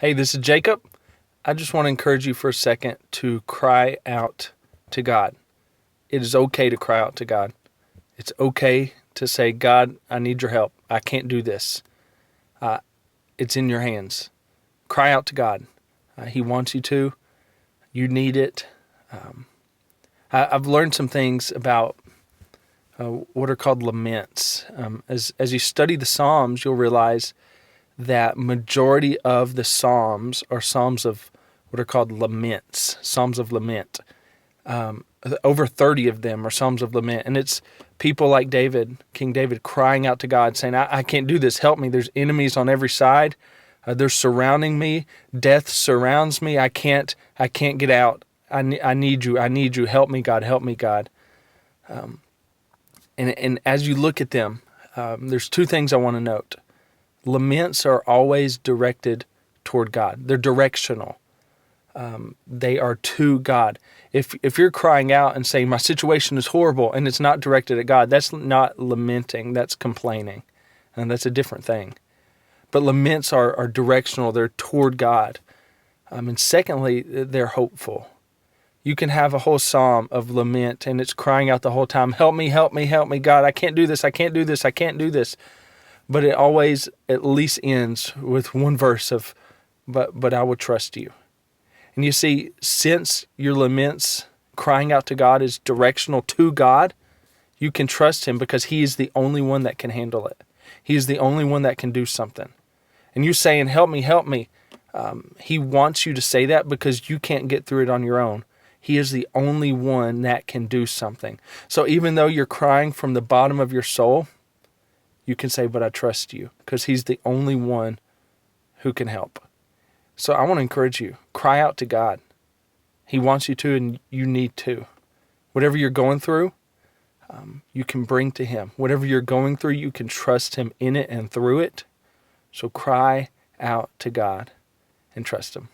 Hey, this is Jacob. I just want to encourage you for a second to cry out to God. It is okay to cry out to God. It's okay to say, God, I need your help. I can't do this. It's in your hands. Cry out to God. He wants you to. You need it. I've learned some things about what are called laments. As you study the Psalms, you'll realize that majority of the Psalms are Psalms of what are called laments, Psalms of lament. Over 30 of them are Psalms of lament. And it's people like David, King David, crying out to God, saying, I can't do this. Help me. There's enemies on every side. They're surrounding me. Death surrounds me. I can't get out. I need you. I need you. Help me, God. Help me, God. And as you look at them, there's two things I want to note. Laments are always directed toward God. They're directional. They are to God. If you're crying out and saying, my situation is horrible, and it's not directed at God, that's not lamenting, that's complaining. And that's a different thing. But laments are directional. They're toward God. And secondly, they're hopeful. You can have a whole psalm of lament, and it's crying out the whole time, help me, help me, help me, God, I can't do this, I can't do this, I can't do this. But it always at least ends with one verse of, but I will trust you. And you see, since your laments, crying out to God, is directional to God, you can trust him because he is the only one that can handle it. He is the only one that can do something. And you saying, help me, help me. He wants you to say that because you can't get through it on your own. He is the only one that can do something. So even though you're crying from the bottom of your soul, you can say, but I trust you, because he's the only one who can help. So I want to encourage you, cry out to God. He wants you to, and you need to. Whatever you're going through, you can bring to him. Whatever you're going through, you can trust him in it and through it. So cry out to God and trust him.